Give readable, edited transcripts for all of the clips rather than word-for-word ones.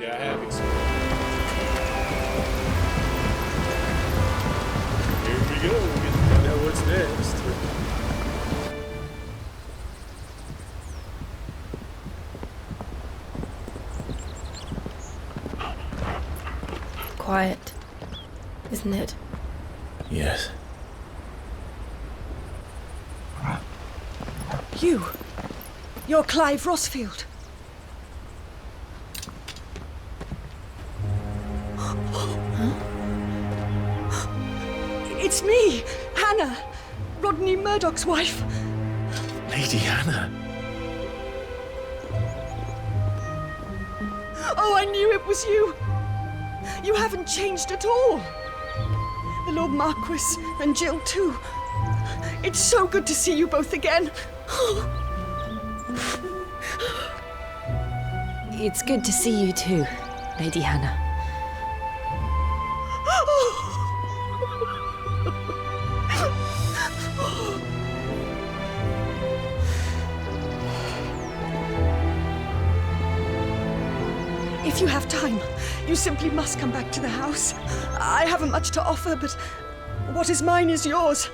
Yeah, I have experience. Here we go. We get to find out what's next. Quiet, isn't it? Yes. You're Clive Rossfield. It's me, Hannah, Rodney Murdoch's wife. Lady Hannah. Oh, I knew it was you. You haven't changed at all. The Lord Marquis and Jill too. It's so good to see you both again. It's good to see you too, Lady Hannah. If you have time, you simply must come back to the house. I haven't much to offer, but what is mine is yours.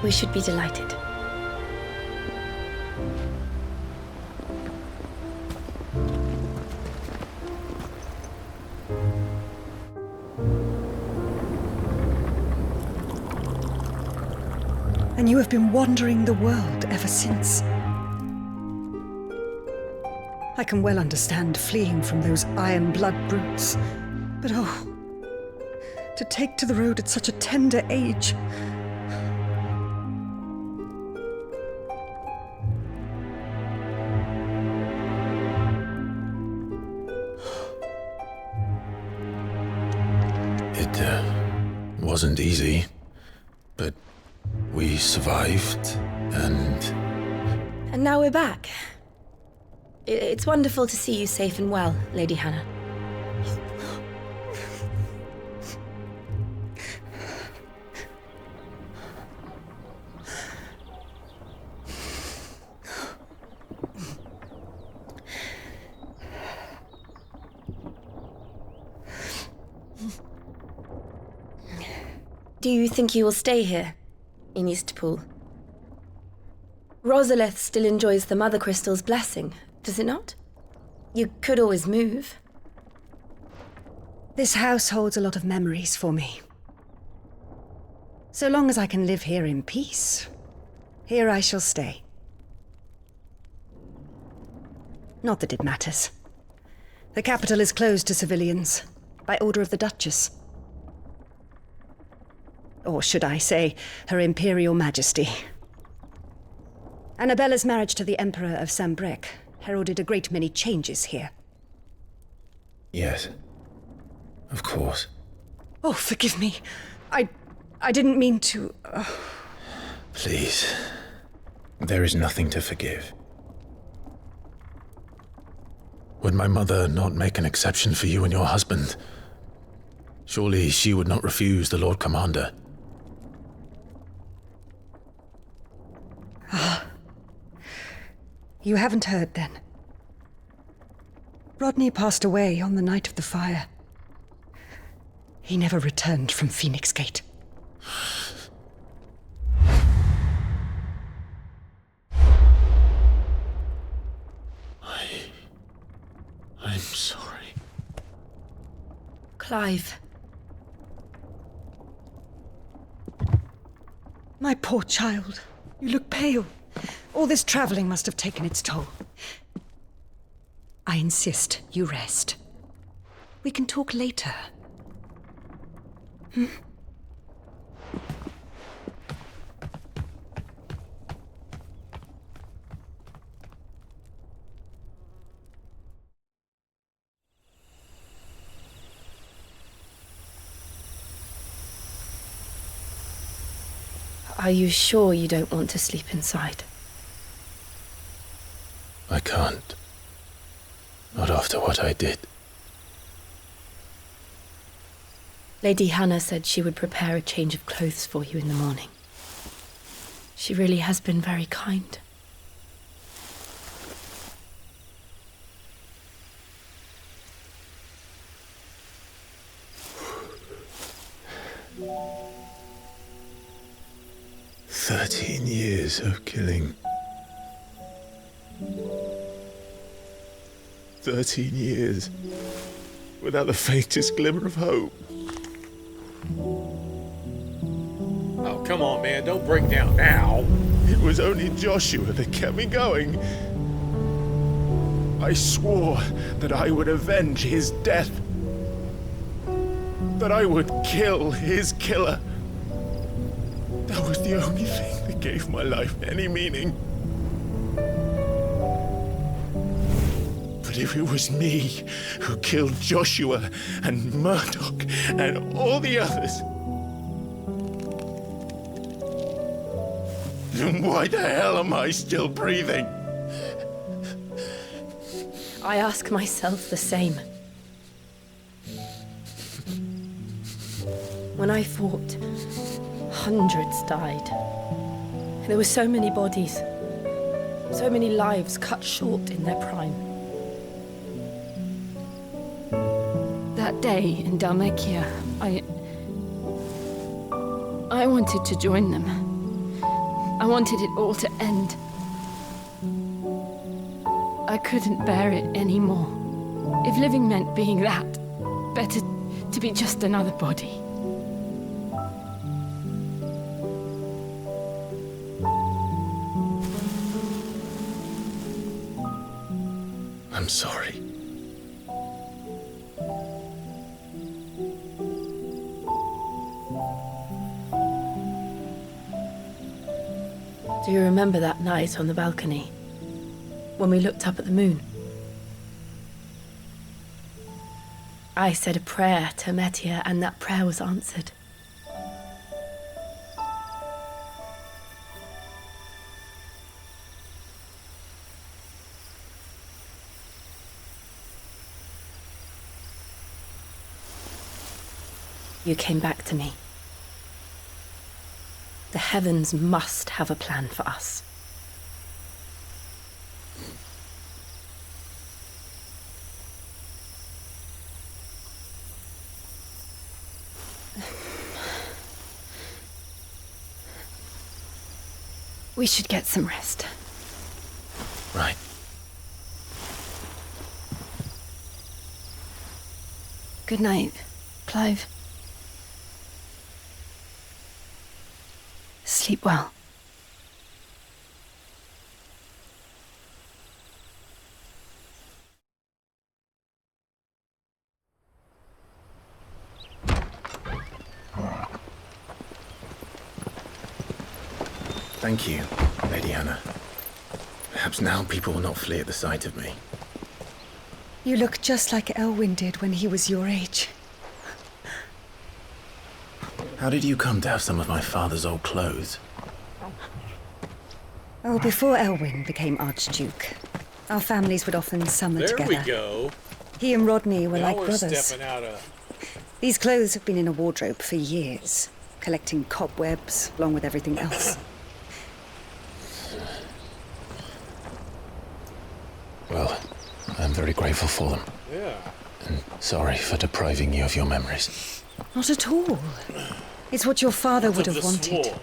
We should be delighted. And you have been wandering the world ever since. I can well understand fleeing from those iron blood brutes. But oh, to take to the road at such a tender age. It wasn't easy, but we survived, and... And now we're back. It's wonderful to see you safe and well, Lady Hannah. Do you think you will stay here, in Eastpool? Rosalith still enjoys the Mother Crystal's blessing, does it not? You could always move. This house holds a lot of memories for me. So long as I can live here in peace, here I shall stay. Not that it matters. The capital is closed to civilians, by order of the Duchess. Or should I say, Her Imperial Majesty. Annabella's marriage to the Emperor of Sambrec heralded a great many changes here. Yes. Of course. Oh, forgive me. I didn't mean to... Please. There is nothing to forgive. Would my mother not make an exception for you and your husband? Surely she would not refuse the Lord Commander. You haven't heard, then. Rodney passed away on the night of the fire. He never returned from Phoenix Gate. I'm sorry. Clive. My poor child. You look pale. All this traveling must have taken its toll. I insist you rest. We can talk later. Are you sure you don't want to sleep inside? I can't. Not after what I did. Lady Hannah said she would prepare a change of clothes for you in the morning. She really has been very kind. 13 years of killing. 13 years without the faintest glimmer of hope. Oh, come on, man. Don't break down now. It was only Joshua that kept me going. I swore that I would avenge his death. That I would kill his killer. That was the only thing that gave my life any meaning. But if it was me who killed Joshua and Murdoch and all the others, then why the hell am I still breathing? I ask myself the same. When I fought, hundreds died. There were so many bodies, so many lives cut short in their prime. That day in Dalmekia, I wanted to join them. I wanted it all to end. I couldn't bear it anymore. If living meant being that, better to be just another body. I'm sorry. Do you remember that night on the balcony, when we looked up at the moon? I said a prayer to Metia, and that prayer was answered. You came back to me. The heavens must have a plan for us. We should get some rest. Right. Good night, Clive. Sleep well. Thank you, Lady Hannah. Perhaps now people will not flee at the sight of me. You look just like Elwyn did when he was your age. How did you come to have some of my father's old clothes? Oh, before Elwyn became Archduke, our families would often summer There together. we go. He and Rodney were Now like we're brothers. stepping out of... These clothes have been in a wardrobe for years, collecting cobwebs along with everything else. Well, I'm very grateful for them. Yeah. And sorry for depriving you of your memories. Not at all. It's what your father would Of have the wanted. sword.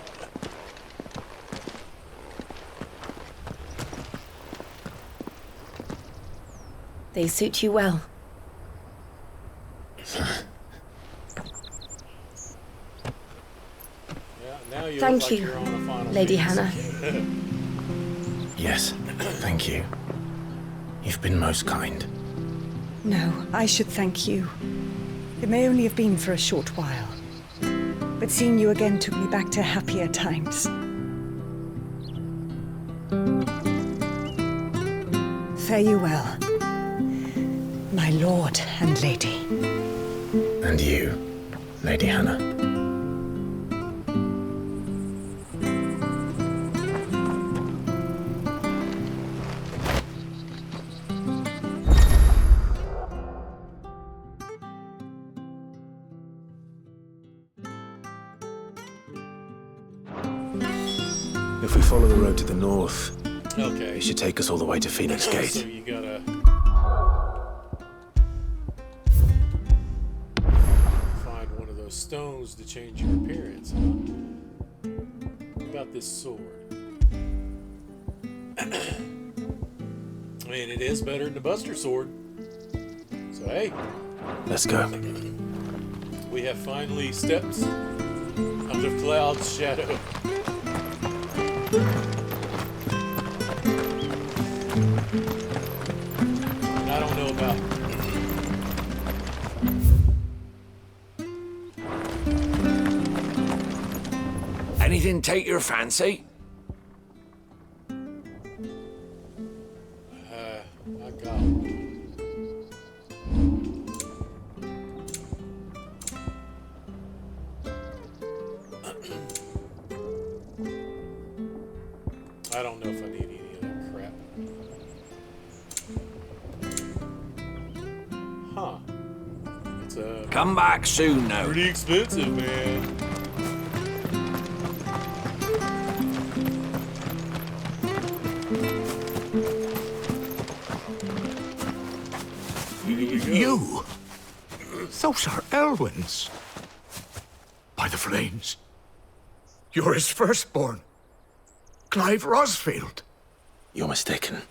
They suit you well. Yeah, now you Thank look like you, you're on a final Lady season. Hannah. Yes, thank you. You've been most kind. No, I should thank you. It may only have been for a short while, but seeing you again took me back to happier times. Fare you well, my lord and lady. And you, Lady Hannah. If we follow the road to the north, Okay. it should take us all the way to Phoenix So Gate. you gotta... find one of those stones to change your appearance, huh? About about this sword. I mean, it is better than the Buster sword. So hey, Let's go. we have finally stepped out of Cloud's shadow. And I don't know about Anything take your fancy? my God. I don't know if I need any of that crap. Huh. It's Come back soon now. pretty expensive, man. Here we go. You? Those are Elwyn's. By the flames. You're his firstborn. Clive Rosfield. You're mistaken.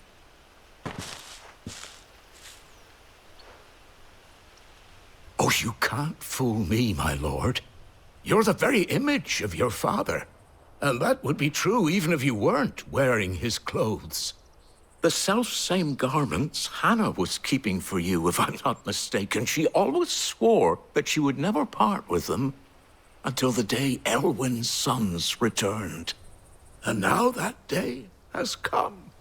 Oh, you can't fool me, my lord. You're the very image of your father. And that would be true even if you weren't wearing his clothes. The self-same garments Hannah was keeping for you, if I'm not mistaken. She always swore that she would never part with them until the day Elwyn's sons returned. And now that day has come.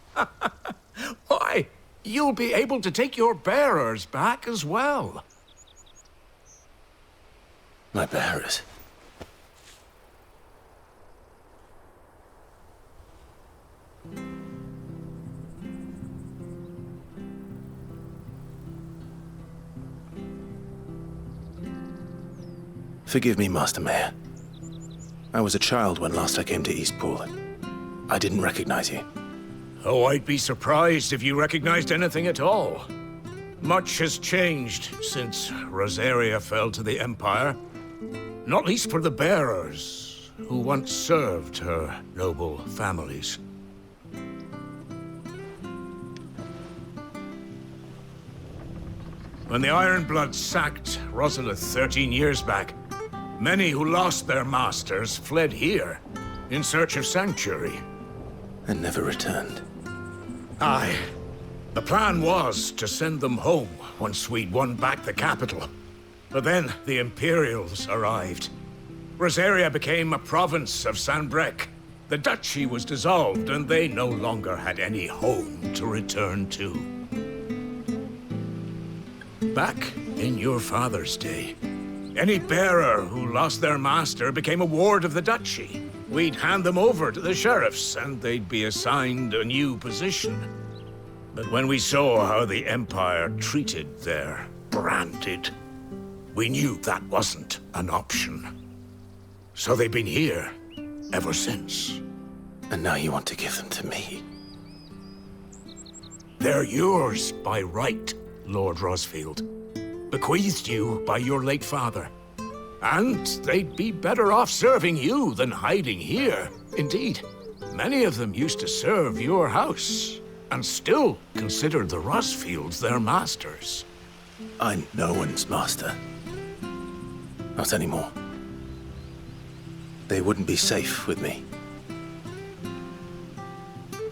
Why, you'll be able to take your bearers back as well. My bearers. Forgive me, Master Mayor. I was a child when last I came to Eastpool. I didn't recognize you. Oh, I'd be surprised if you recognized anything at all. Much has changed since Rosaria fell to the Empire. Not least for the bearers, who once served her noble families. When the Ironbloods sacked Rosalith 13 years back, many who lost their masters fled here in search of sanctuary. And never returned. Aye. The plan was to send them home once we'd won back the capital. But then the Imperials arrived. Rosaria became a province of Sanbreque. The duchy was dissolved, and they no longer had any home to return to. Back in your father's day, any bearer who lost their master became a ward of the duchy. We'd hand them over to the sheriffs, and they'd be assigned a new position. But when we saw how the Empire treated their branded, we knew that wasn't an option. So they've been here ever since. And now you want to give them to me. They're yours by right, Lord Rosfield. Bequeathed you by your late father. And they'd be better off serving you than hiding here. Indeed, many of them used to serve your house, and still consider the Rosfields their masters. I'm no one's master. Not anymore. They wouldn't be safe with me.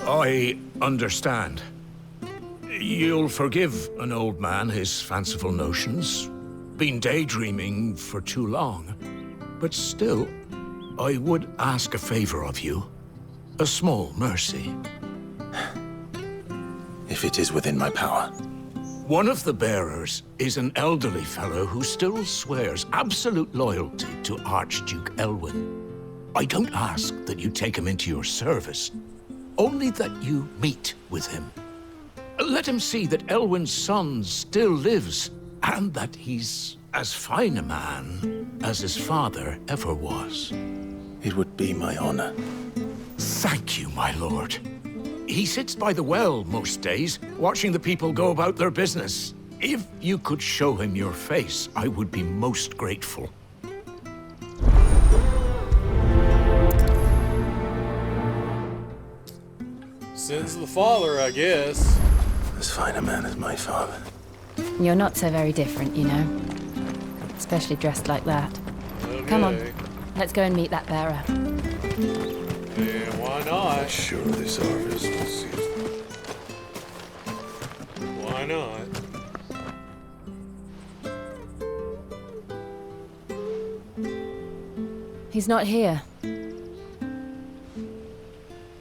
I understand. You'll forgive an old man his fanciful notions. Been daydreaming for too long. But still, I would ask a favor of you. A small mercy. If it is within my power. One of the bearers is an elderly fellow who still swears absolute loyalty to Archduke Elwyn. I don't ask that you take him into your service, only that you meet with him. Let him see that Elwyn's son still lives, and that he's as fine a man as his father ever was. It would be my honor. Thank you, my lord. He sits by the well most days, watching the people go about their business. If you could show him your face, I would be most grateful. Sins of the father, I guess. As fine a man as my father. You're not so very different, you know. Especially dressed like that. Okay. Come on, let's go and meet that bearer. Yeah, why not? Sure, this harvest will see us. Why not? He's not here.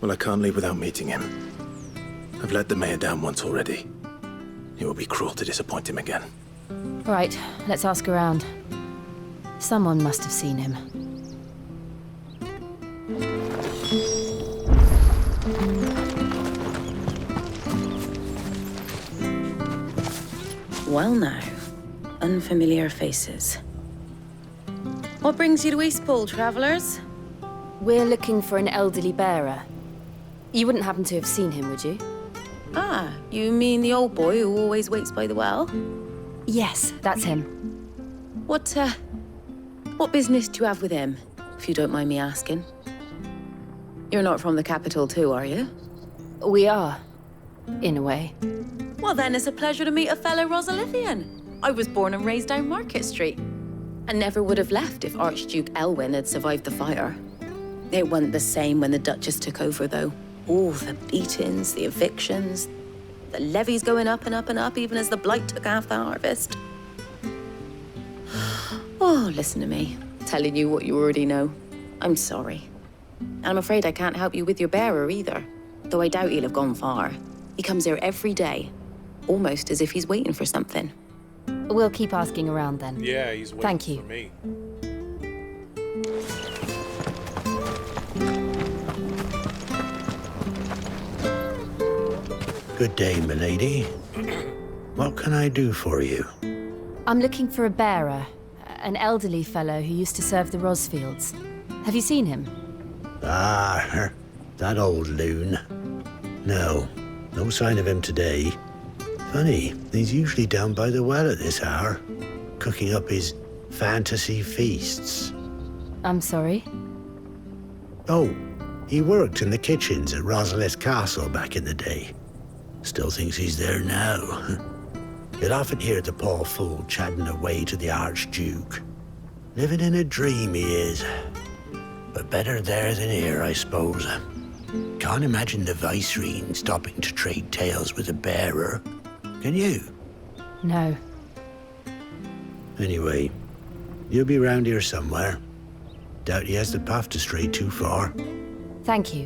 Well, I can't leave without meeting him. I've let the mayor down once already. It will be cruel to disappoint him again. Right, let's ask around. Someone must have seen him. Well now, unfamiliar faces. What brings you to Eastpool, travellers? We're looking for an elderly bearer. You wouldn't happen to have seen him, would you? Ah, you mean the old boy who always waits by the well? Yes, that's him. What business do you have with him, if you don't mind me asking? You're not from the capital too, are you? We are, in a way. Well then, it's a pleasure to meet a fellow Rosalithian. I was born and raised down Market Street. And never would have left if Archduke Elwyn had survived the fire. It wasn't the same when the Duchess took over, though. Oh, the beatings, the evictions, the levies going up and up and up, even as the blight took half the harvest. Oh, listen to me, telling you what you already know. I'm sorry. And I'm afraid I can't help you with your bearer either, though I doubt he'll have gone far. He comes here every day, almost as if he's waiting for something. We'll keep asking around then. Yeah, he's waiting Thank you. for me. Good day, milady. What can I do for you? I'm looking for a bearer, an elderly fellow who used to serve the Rosfields. Have you seen him? Ah, that old loon. No sign of him today. Funny, he's usually down by the well at this hour, cooking up his fantasy feasts. I'm sorry? Oh, he worked in the kitchens at Rosalith Castle back in the day. Still thinks he's there now. You'll often hear the poor fool chatting away to the Archduke. Living in a dream he is. But better there than here, I suppose. Can't imagine the Viceroy stopping to trade tales with a bearer. Can you? No. Anyway, you'll be round here somewhere. Doubt he has the path to stray too far. Thank you.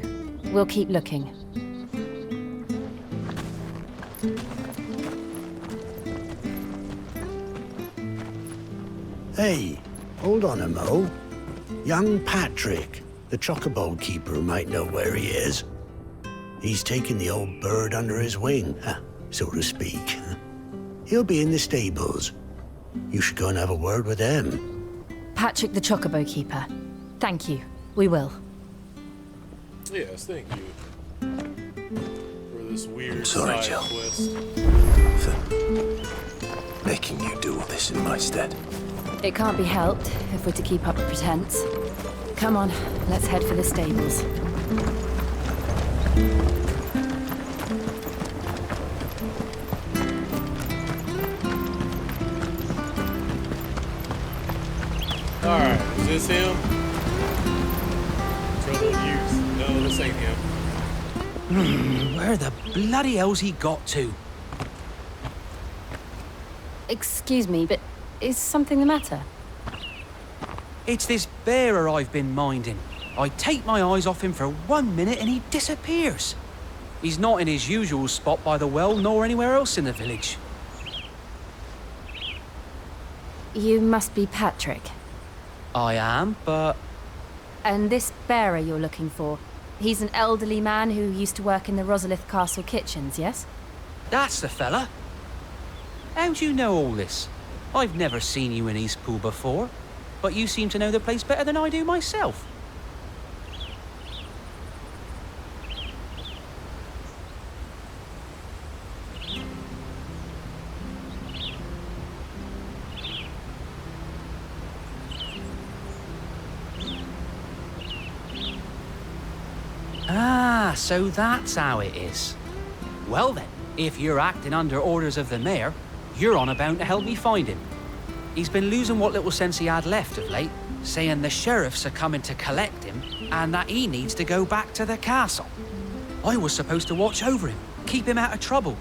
We'll keep looking. Hey, hold on a mo. Young Patrick, the chocobo keeper, might know where he is. He's taken the old bird under his wing, so to speak. He'll be in the stables. You should go and have a word with him. Patrick the Chocobo Keeper. Thank you. We will. Yes, thank you. For this weird Sorry, side Jill. quest. For making you do all this in my stead. It can't be helped if we're to keep up a pretense. Come on, let's head for the stables. Alright, is this him? Troubled youth. No, this ain't him. Where the bloody hell's he got to? Excuse me, but is something the matter? It's this bearer I've been minding. I take my eyes off him for 1 minute and he disappears. He's not in his usual spot by the well nor anywhere else in the village. You must be Patrick. I am, but And this bearer you're looking for, he's an elderly man who used to work in the Rosalith Castle kitchens, yes? that's the fella. How do you know all this? I've never seen you in Eastpool before, but you seem to know the place better than I do myself. Ah, Ah, so that's how it is. Well then, if you're acting under orders of the mayor, you're on about to help me find him. He's been losing what little sense he had left of late, saying the sheriffs are coming to collect him and that he needs to go back to the castle. I was supposed to watch over him, keep him out of trouble.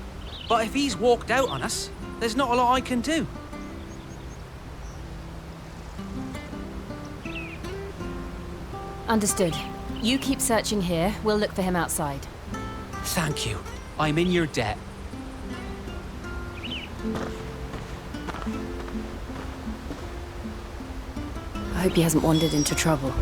But if he's walked out on us, there's not a lot I can do. Understood. You keep searching here. We'll look for him outside. Thank you. I'm in your debt. I hope he hasn't wandered into trouble.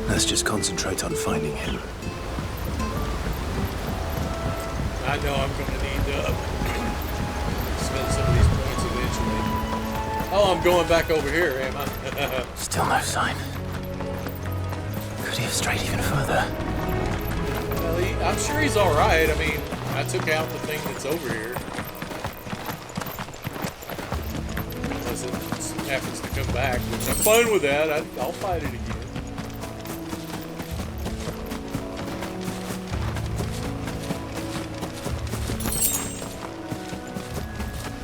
Let's just concentrate on finding him. I know I'm going to need to spend some of these points eventually. Oh, I'm going back over here, am I? Still no sign. Could he have strayed even further? Well, I'm sure he's all right. I mean, I took out the thing that's over here. Unless it happens to come back, which I'm fine with that. I'll fight it again.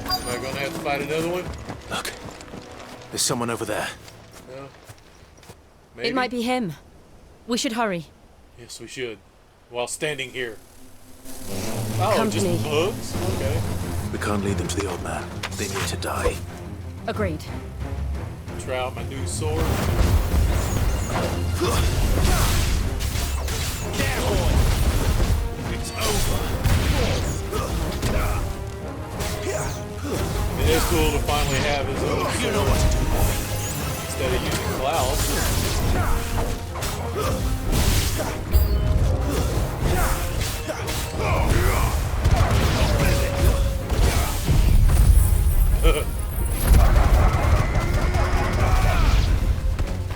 Am I going to have to fight another one? Look, there's someone over there. No. Maybe? It might be him. We should hurry. Yes, we should. While standing here. Oh, Company. just bugs? Okay. We can't lead them to the old man. They need to die. Agreed. Try out my new sword. It's over. It is cool to finally have his own sword. You know what to do, boy. Instead of using clouds.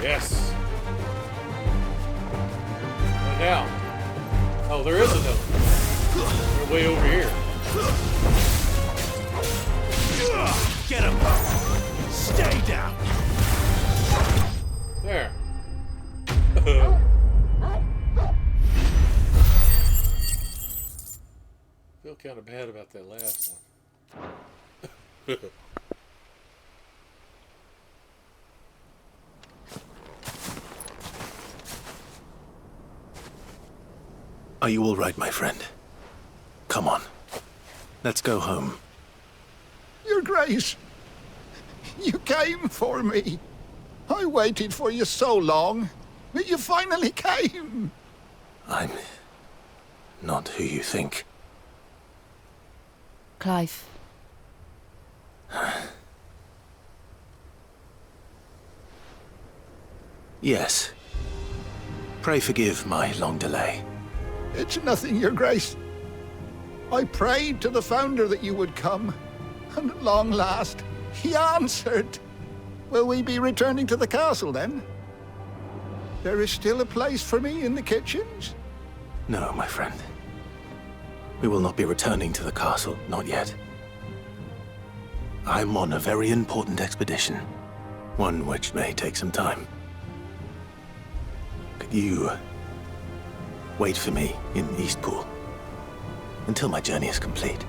Yes. What now? Oh, there is another one. They're way over here. Get him. Stay down. There. Feel kind of bad about that last one. Are you all right, my friend? Come on. Let's go home. Your Grace, you came for me. I waited for you so long, but you finally came. I'm not who you think. Clive. Yes. Pray forgive my long delay. It's nothing, Your Grace. I prayed to the Founder that you would come, and at long last, he answered. Will we be returning to the castle, then? There is still a place for me in the kitchens? No, my friend. We will not be returning to the castle, not yet. I'm on a very important expedition, one which may take some time. Could you wait for me in Eastpool until my journey is complete?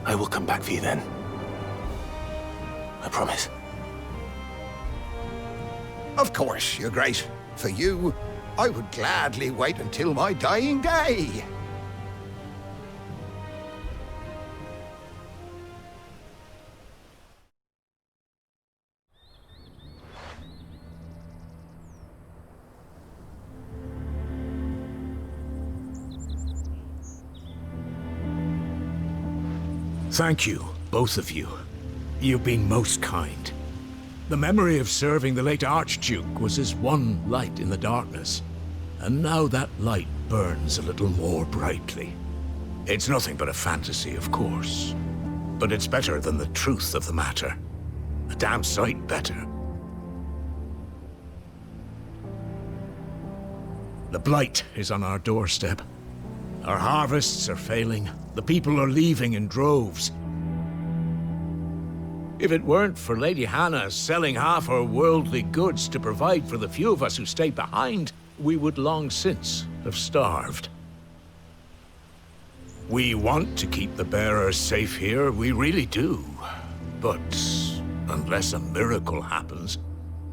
I will come back for you then. I promise. Of course, Your Grace. For you, I would gladly wait until my dying day. Thank you, both of you. You've been most kind. The memory of serving the late Archduke was his one light in the darkness, and now that light burns a little more brightly. It's nothing but a fantasy, of course, but it's better than the truth of the matter. A damn sight better. The blight is on our doorstep. Our harvests are failing. The people are leaving in droves. If it weren't for Lady Hannah selling half her worldly goods to provide for the few of us who stay behind, we would long since have starved. We want to keep the bearers safe here, we really do. But unless a miracle happens,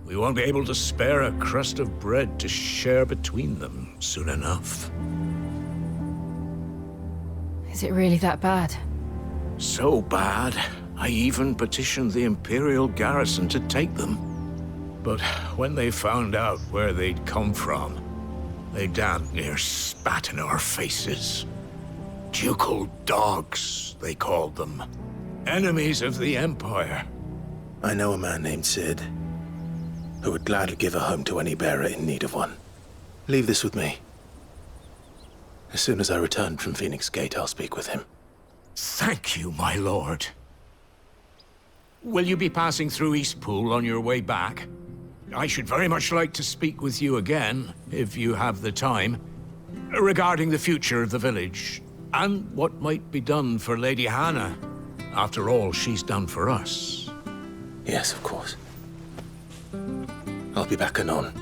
we won't be able to spare a crust of bread to share between them soon enough. Is it really that bad? So bad, I even petitioned the Imperial garrison to take them. But when they found out where they'd come from, they damn near spat in our faces. Ducal dogs, they called them. Enemies of the Empire. I know a man named Sid, who would gladly give a home to any bearer in need of one. Leave this with me. As soon as I return from Phoenix Gate, I'll speak with him. Thank you, my lord. Will you be passing through Eastpool on your way back? I should very much like to speak with you again, if you have the time, regarding the future of the village, and what might be done for Lady Hannah. After all she's done for us. Yes, of course. I'll be back anon.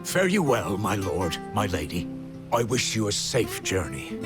Fare you well, my lord, my lady. I wish you a safe journey.